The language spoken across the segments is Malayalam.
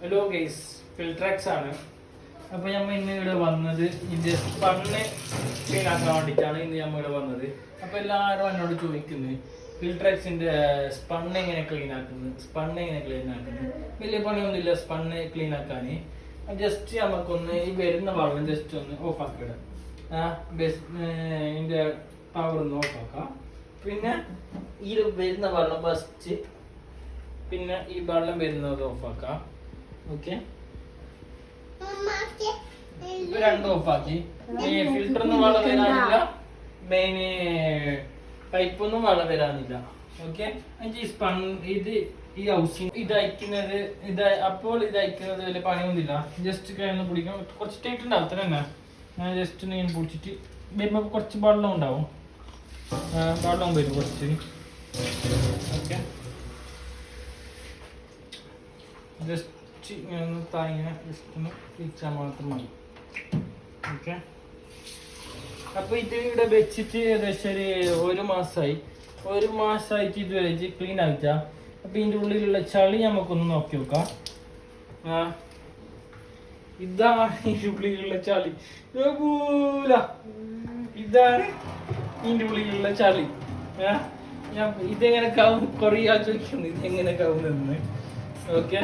ഹലോ ഗൈസ്, ഫിൽട്രാക്സ് ആണ്. അപ്പോൾ നമ്മൾ ഇന്ന് ഇവിടെ വന്നത് ഇതിൻ്റെ സ്പണ്ണ് ക്ലീൻ ആക്കാൻ വേണ്ടിയിട്ടാണ് ഇന്ന് നമ്മൾ ഇവിടെ വന്നത്. അപ്പോൾ എല്ലാവരും എന്നോട് ചോദിക്കുന്നത് ഫിൽട്രാക്സിൻ്റെ സ്പണ്ണ് എങ്ങനെ ക്ലീൻ ആക്കുന്നത്. വലിയ പണിയൊന്നുമില്ല സ്പണ്ണ് ക്ലീൻ ആക്കാൻ. ജസ്റ്റ് നമുക്കൊന്ന് ഈ വരുന്ന വെള്ളം ജസ്റ്റ് ഒന്ന് ഓഫ് ആക്കിയിടാം. ഇതിൻ്റെ പവർ ഒന്ന് ഓഫ് ആക്കാം. പിന്നെ ഈ വരുന്ന വെള്ളം ഫസ്റ്റ്, പിന്നെ ഈ വെള്ളം വരുന്നത് ഓഫ് ആക്കാം. ഓക്കെ, രണ്ടും ഓഫാക്കി. ഫിൽറ്ററൊന്നും വെള്ളം വരാനില്ല, മെയിൻ പൈപ്പൊന്നും വെള്ളം വരാനില്ല. ഓക്കെ, ഇത് ഈ ഹൗസിങ് ഇത് അപ്പോൾ അയക്കുന്നത് വലിയ പണിയൊന്നുമില്ല. ജസ്റ്റ് കയ്യൊന്ന് പിടിക്കാം. കുറച്ച് ടൈറ്റ് ഉണ്ടാവും അത്ര തന്നെ. ഞാൻ ജസ്റ്റ് ഒന്ന് ഇങ്ങനെ പിടിച്ചിട്ട് വരുമ്പോൾ കുറച്ച് വെള്ളം ഉണ്ടാവും. വെള്ളം വരും കുറച്ച്. ഓക്കെ, ജസ്റ്റ് ഇങ്ങനെ താങ്ങിനെ ജസ്റ്റ് ഒന്ന് തിരിച്ചാൽ മാത്രം മതി. ഓക്കെ, അപ്പോൾ ഇത് ഇവിടെ വെച്ചിട്ട് ഏകദേശം ഒരു മാസമായിട്ട് ഇതുവരെ ക്ലീൻ ആക്കിച്ചാ. അപ്പോൾ ഇതിൻ്റെ ഉള്ളിലുള്ള ചളി നമുക്കൊന്ന് നോക്കി നോക്കാം. ഇതാണ് ഇതിൻ്റെ ഉള്ളിലുള്ള ചളി. ഇതാണ് ഇതിൻ്റെ ഉള്ളിലുള്ള ചളി. ഞാൻ ഇതെങ്ങനെ കുറേ ആൾ ചോദിക്കുന്നു ഇതെങ്ങനെ കവുന്നതെന്ന്. ഓക്കെ,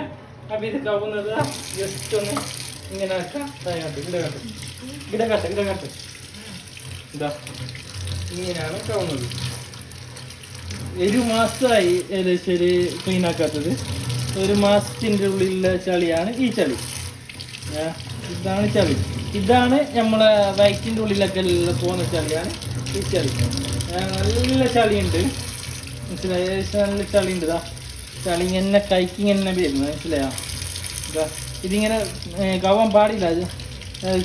അപ്പൊ ഇത് കവുന്നത് ജസ്റ്റ് ഒന്ന് ഇങ്ങനെ ആക്കാം. ഇതാ ഇങ്ങനെയാണ് കവുന്നത്. ഒരു മാസമായി ഏകദേശം ക്ലീൻ ആക്കാത്തത്. ഒരു മാസത്തിൻ്റെ ഉള്ളിലുള്ള ചളിയാണ് ഈ ചളി. ഇതാണ് ചളി. ഇതാണ് നമ്മളെ വയറ്റിൻ്റെ ഉള്ളിലൊക്കെ പോകുന്ന ചളിയാണ് ഈ ചളി. നല്ല ചളിയുണ്ട്, മനസ്സിലായി? ഏകദേശം നല്ല ചളിയുണ്ട്. ഇതാ ചളി ഇങ്ങനെ കൈക്ക് ഇങ്ങനെ വരുന്നു, മനസ്സിലായോ? ഇതിങ്ങനെ കവാൻ പാടില്ല. അത്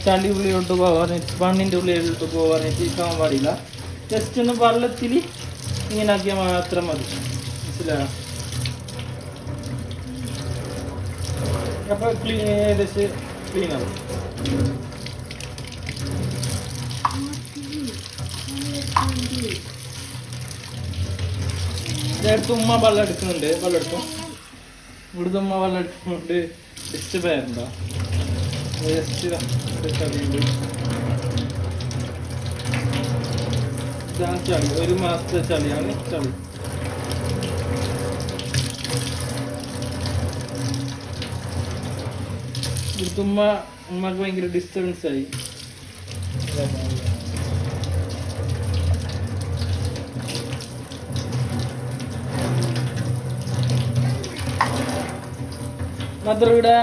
ചളി ഉള്ളിലോട്ട് പോകാറിട്ട് മണ്ണിൻ്റെ ഉള്ളിലോട്ട് പോകാറിട്ട് കവാൻ പാടില്ല. ജസ്റ്റ് ഒന്ന് വെള്ളത്തിൽ ഇങ്ങനെ ആക്കിയാൽ മാത്രം മതി, മനസ്സിലായോ? അപ്പോൾ ഏകദേശം ക്ലീൻ ആവും. ഇവിടുത്തെ ഉമ്മ വെള്ളം എടുക്കുന്നുണ്ട്. ഇവിടുത്തെ ഉമ്മ വെള്ളം എടുക്കുന്നുണ്ട്. ഡിസ്റ്റർബ് ആയിരുന്നോ? ഇതാണ് ചളി, ഒരു മാസത്തെ ചളിയാണ് ചളി. ഇവിടുത്തെ ഉമ്മക്ക് ഭയങ്കര ഡിസ്റ്റർബൻസ് ആയി. മാത്രം ഇവിടെ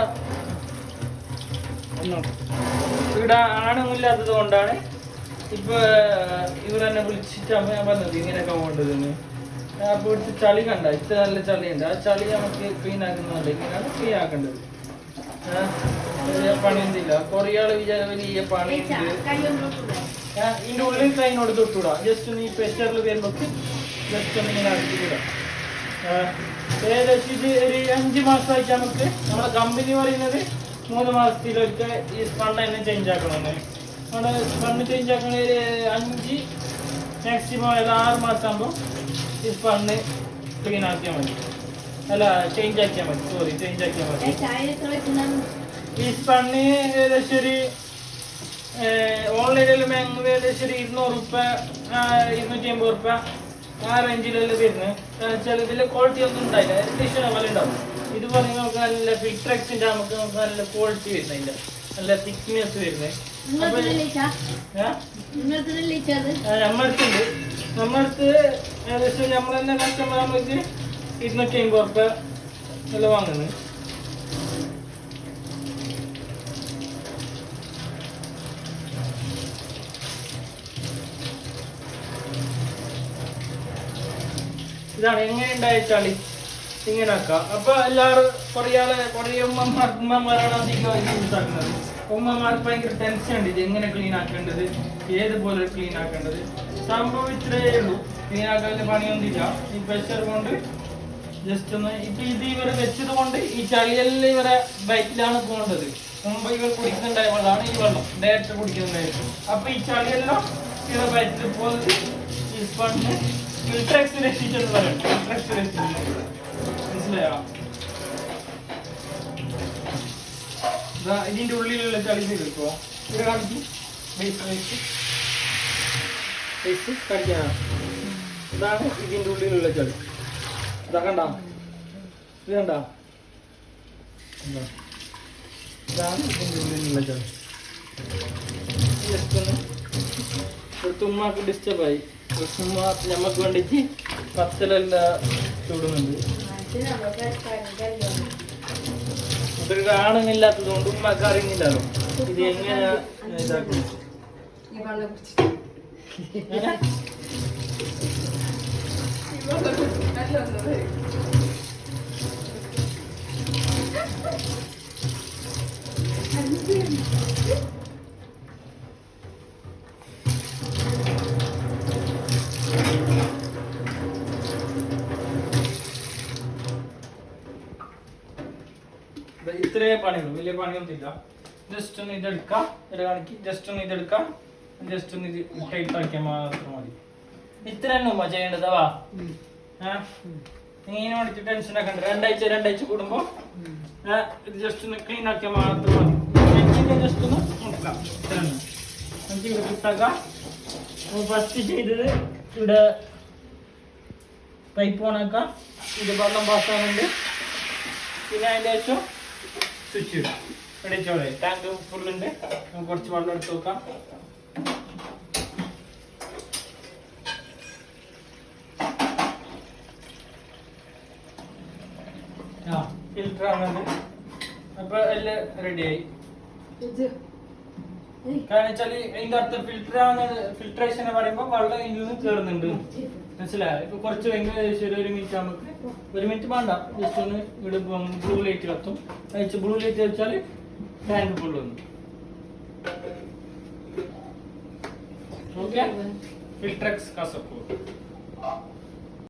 ആണുമില്ലാത്തത് കൊണ്ടാണ് ഇപ്പൊ ഇവരെന്നെ വിളിച്ചിട്ട് ഞാൻ പറഞ്ഞത് ഇങ്ങനെയൊക്കെ പോകേണ്ടതെന്ന്. അപ്പോൾ ഇവിടുത്തെ ചളി കണ്ട, ഇത്ര നല്ല ചളിയുണ്ട്. ആ ചളി നമുക്ക് ക്ലീൻ ആക്കുന്നുണ്ട്. ഇങ്ങനെയാണ് ക്ലീൻ ആക്കേണ്ടത്. വലിയ പണിയൊന്നുമില്ല. കുറേ ആള് വലിയ പണിയുണ്ട്. ഇതിൻ്റെ ഉള്ളിൽ കൈനോട് തൊട്ടുകൂടാ. ജസ്റ്റ് ഒന്ന് ഈ പ്രഷറിൽ വരുമ്പോൾ ജസ്റ്റ് ഒന്ന് ഇങ്ങനെ ആക്കിക്കൂടാ. ഏകദേശം ഇത് ഒരു 5 മാസമായിട്ട് നമുക്ക് നമ്മുടെ കമ്പനി പറയുന്നത് 3 മാസത്തിലൊക്കെ ഈ സ്പണ്ണ് തന്നെ ചേഞ്ച് ആക്കണമെന്ന്. നമ്മുടെ സ്പണ്ണ് ചേഞ്ച് ആക്കണ ഒരു 5 മാക്സിമം 6 മാസം ആകുമ്പോൾ ഈ സ്പണ്ണ് ക്ലീൻ ആക്കിയാൽ മതി. അല്ല, ചേഞ്ച് ആക്കിയാൽ മതി. ഈ സ്പണ്ണ് ഏകദേശം ഒരു ഓൺലൈനിൽ ഏകദേശം 200 രൂപ 250 രൂപ ആ റേഞ്ചിലെല്ലാം വരുന്നത്. ചിലതിൽ ക്വാളിറ്റി ഒന്നും ഉണ്ടായില്ല, ഏകദേശം പോലെ ഉണ്ടാവും. ഇത് പറഞ്ഞാൽ നമുക്ക് നല്ല ഫിൽട്രാക്സിന്റെ നമുക്ക് നല്ല ക്വാളിറ്റി വരുന്നതിന്റെ നല്ല തിക്നെസ് വരുന്നത്. നമ്മളടുത്ത് ഏകദേശം നമ്മൾ തന്നെ കസ്റ്റമർ ആകുമ്പോഴേക്ക് 250 രൂപ എല്ലാം വാങ്ങുന്നത്. ഇതാണ് എങ്ങനെ ഉണ്ടായ ചളി ഇങ്ങനെ ആക്കാം. അപ്പൊ എല്ലാവരും കുറേ ഉമ്മമാരാണ് അധികം യൂസ് ആക്കുന്നത്. ഉമ്മമാർക്ക് ഭയങ്കര ടെൻഷൻ ഉണ്ട് ഇത് എങ്ങനെ ക്ലീൻ ആക്കേണ്ടത്, ഏതുപോലെ ക്ലീൻ ആക്കേണ്ടത്. സംഭവം ഇത്രയേ ഉള്ളൂ. ക്ലീൻ ആക്കാൻ പണിയൊന്നുമില്ല. ഈ പ്രഷർ കൊണ്ട് ജസ്റ്റ് ഒന്ന് ഇപ്പൊ ഇത് ഇവരെ വെച്ചത് കൊണ്ട് ഈ ചളിയെല്ലാം ഇവരെ ബൈക്കിലാണ് പോകേണ്ടത്. മുമ്പ് ഇവർ കുടിക്കുന്നുണ്ടായ വെള്ളമാണ് ഈ വെള്ളം ഡയറക്റ്റ് കുടിക്കുന്നുണ്ടായിരുന്നു. അപ്പൊ ഈ ചളിയെല്ലാം ഇവരെ ബൈക്കിൽ പോകുന്നത് ഈ സ്പണ്ണ് ഫിൽട്രാക്സ് രക്ഷിച്ചെന്ന് പറയണം. മനസ്സിലായോ? ഇതിന്റെ ഉള്ളിലുള്ള ചളി എടുക്കുക. ഇത് കാണിക്കും കഴിക്കാനാണ്. ഇതാണ് ഇതിന്റെ ഉള്ളിലുള്ള ചളി. ഇതാ കണ്ട, ഇത് കണ്ട, ഇതാണ് ഇതിന്റെ ഉള്ളിലുള്ള ചളി. ജസ്റ്റ് ഒന്ന് തുമ്മാക്ക് ഡിസ്റ്റർബായി. തുമ്മ ഞമ്മക്ക് വേണ്ടിട്ട് പത്തലെല്ലാം ചൂടുന്നുണ്ട്. അതൊരു കാണുന്നില്ലാത്തത് കൊണ്ട് ഉമ്മക്ക് അറിയുന്നില്ലല്ലോ ഇത് എങ്ങനെയാ ഇതാക്കുന്നത്. ഇത്രേ പണിയുള്ളൂ, വലിയ പണിയൊന്നുമില്ല. ജസ്റ്റ് ഒന്ന് ഇതെടുക്കാം, ഇത് കാണിക്ക്. ജസ്റ്റ് ഒന്ന് ഇതെടുക്കാം, ജസ്റ്റ് ഒന്ന് ഇത് ടൈറ്റ് ആക്കിയാൽ മാത്രം മതി. ഇത്ര തന്നെ ഉമ്മ ചെയ്യേണ്ടതാ. ഇങ്ങനെ വേണ്ടിട്ട് ടെൻഷൻ ആക്കണ്ട. രണ്ടാഴ്ച കൂടുമ്പോ ഇത് ജസ്റ്റ് ഒന്ന് ക്ലീൻ ആക്കിയാൽ മാത്രം മതി. ജസ്റ്റ് ഒന്ന് നോക്കാം. ഇത്ര തന്നെ നമുക്ക് ഇവിടെ കിട്ടാക്കാം. ഫസ്റ്റ് ചെയ്തത് ഇവിടെ പൈപ്പ് ഓണാക്കാം. ഇത് വെള്ളം പാസ്സാകുന്നുണ്ട്. പിന്നെ അതിൻ്റെ ശേഷം സ്വിച്ച് ഇടാം. ഇടിച്ചോളെ ടാങ്ക് ഫുള്ളുണ്ട്. നമുക്ക് കുറച്ച് വെള്ളം എടുത്ത് നോക്കാം. ഫിൽറ്റർ ആണത്. അപ്പൊ എല്ലാം റെഡിയായി. കാരണം വെച്ചാൽ അതിന്റെ അർത്ഥം ഫിൽറ്റർ ആവുന്നത്, ഫിൽട്രേഷൻ പറയുമ്പോൾ വെള്ളം ഇതിൽ നിന്ന് കയറുന്നുണ്ട്. മനസ്സിലായോ? ഇപ്പൊ കുറച്ച് ഭയങ്കര ഒരു മിനിറ്റ് നമുക്ക്, ഒരു മിനിറ്റ് വേണ്ട, ജസ്റ്റ് ഒന്ന് ഇവിടെ ബ്ലൂ ലൈറ്റ് കത്തും. ബ്ലൂ ലൈറ്റ് വെച്ചാൽ ടാങ്ക് ഫുള്ള് വന്നു. ഓക്കെ, ഫിൽട്രെക്സ് കാസർഗോഡ്.